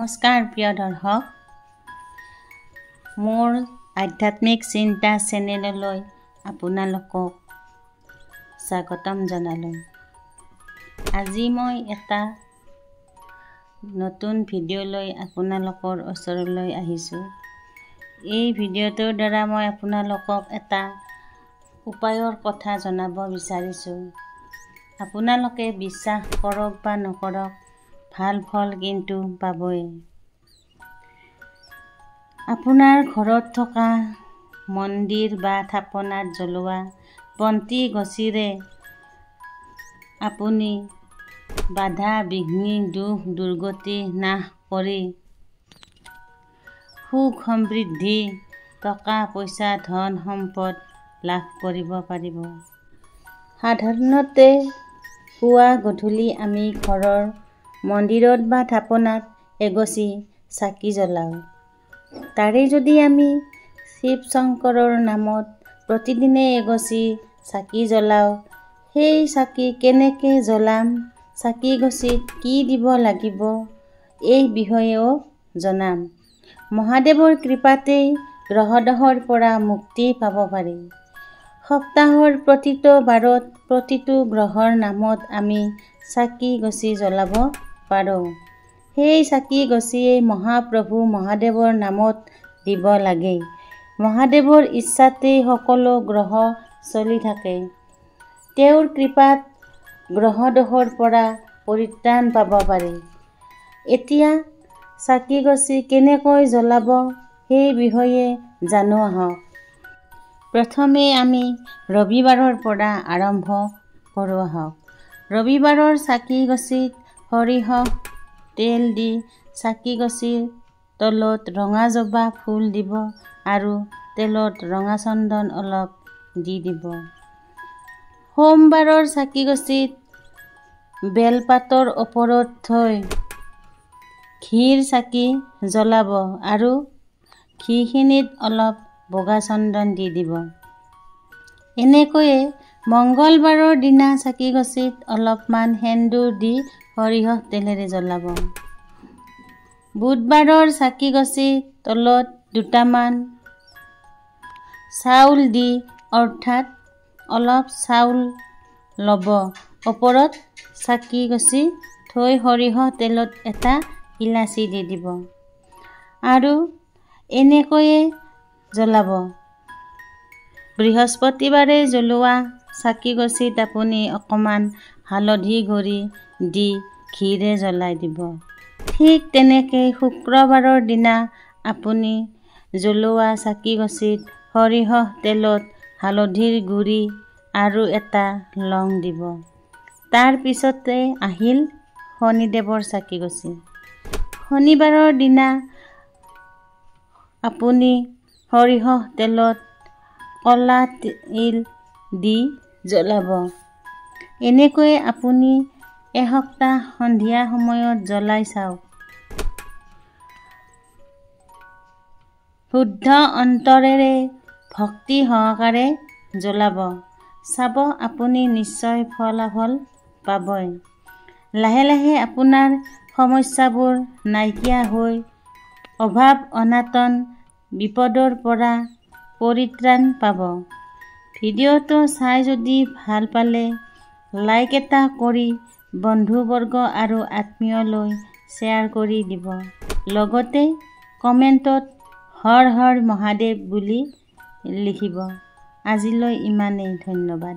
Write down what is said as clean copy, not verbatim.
নমস্কাৰ প্ৰিয় দৰ্শক, মোৰ আধ্যাত্মিক চিন্তা চেনেললৈ আপোনালোকক স্বাগতম জনালোঁ। আজি মই এটা নতুন ভিডিঅ' লৈ আপোনালোকৰ ওচৰলৈ আহিছোঁ। এই ভিডিঅ'টোৰ দ্বাৰা মই আপোনালোকক এটা উপায়ৰ কথা জনাব বিচাৰিছোঁ। আপোনালোকে বিশ্বাস কৰক বা নকৰক, ভাল ফল কিন্তু পাবই। আপোনাৰ ঘৰত থকা মন্দিৰ বা থাপনাত জ্বলোৱা বন্তি গছিৰে আপুনি বাধা বিঘ্নি দুখ দুৰ্গতি নাশ কৰি সুখ সমৃদ্ধি টকা পইচা ধন সম্পদ লাভ কৰিব পাৰিব। সাধাৰণতে পুৱা গধূলি আমি ঘৰৰ মন্দিৰত বা থাপনাত এগছি চাকি জ্বলাওঁ। তাৰে যদি আমি শিৱ শংকৰৰ নামত প্ৰতিদিনে এগছি চাকি জ্বলাওঁ, সেই চাকি কেনেকৈ জ্বলাম, চাকি গছিত কি দিব লাগিব, এই বিষয়েও জনাম। মহাদেৱৰ কৃপাতেই গ্ৰহদোষৰ পৰা মুক্তি পাব পাৰি। সপ্তাহৰ প্ৰতিটো বাৰত প্ৰতিটো গ্ৰহৰ নামত আমি চাকি গছি জ্বলাব পাৰোঁ। সেই চাকি গছিয়েই মহাপ্ৰভু মহাদেৱৰ নামত দিব লাগে। মহাদেৱৰ ইচ্ছাতেই সকলো গ্ৰহ চলি থাকে। তেওঁৰ কৃপাত গ্ৰহদোষৰ পৰা পৰিত্ৰাণ পাব পাৰি। এতিয়া চাকি গছি কেনেকৈ জ্বলাব সেই বিষয়ে জানো আহক। প্ৰথমে আমি ৰবিবাৰৰ পৰা আৰম্ভ কৰোঁ আহক। ৰবিবাৰৰ চাকি গছিত সৰিয়হ তেল দি চাকি গছিৰ তলত ৰঙা জবা ফুল দিব আৰু তেলত ৰঙা চন্দন অলপ দি দিব। সোমবাৰৰ চাকি গছিত বেলপাতৰ ওপৰত থৈ ঘিৰ চাকি জ্বলাব আৰু ঘিখিনিত অলপ বগা চন্দন দি দিব। এনেকৈয়ে মঙ্গলবাৰৰ দিনা চাকি গছিত অলপমান সেন্দুৰ দি সৰিয়হ তেলেৰে জ্বলাব। বুধবাৰৰ চাকি গছিৰ তলত দুটামান চাউল দি অৰ্থাৎ অলপ চাউল ল'ব, ওপৰত চাকি গছি থৈ সৰিয়হ তেলত এটা ইলাচি দি দিব আৰু এনেকৈয়ে জ্বলাব। বৃহস্পতিবাৰে জ্বলোৱা চাকি গছিত আপুনি অকণমান হালধি গুড়ি দি ঘিৰে জ্বলাই দিব। ঠিক তেনেকৈ শুক্ৰবাৰৰ দিনা আপুনি জ্বলোৱা চাকি গছিত সৰিয়হ তেলত হালধিৰ গুড়ি আৰু এটা লং দিব। তাৰ পিছতে আহিল শনিদেৱৰ চাকি গছি। শনিবাৰৰ দিনা আপুনি সৰিয়হ তেলত ক'লা তিল দি জ্বলাব। এনেকৈয়ে আপুনি এসপ্তাহ সন্ধিয়া সময়ত জ্বলাই চাওক। শুদ্ধ অন্তৰেৰে ভক্তি সহকাৰে জ্বলাব। চাব আপুনি নিশ্চয় ফলাফল পাবই। লাহে লাহে আপোনাৰ সমস্যাবোৰ নাইকিয়া হৈ অভাৱ অনাটন বিপদৰ পৰা পৰিত্ৰাণ পাব। ভিডিঅ'টো চাই যদি ভাল পালে লাইক এটা কৰি বন্ধুবৰ্গ আৰু আত্মীয়লৈ শ্বেয়াৰ কৰি দিব। লগতে কমেণ্টত হৰ হৰ মহাদেৱ বুলি লিখিব। আজিলৈ ইমানেই, ধন্যবাদ।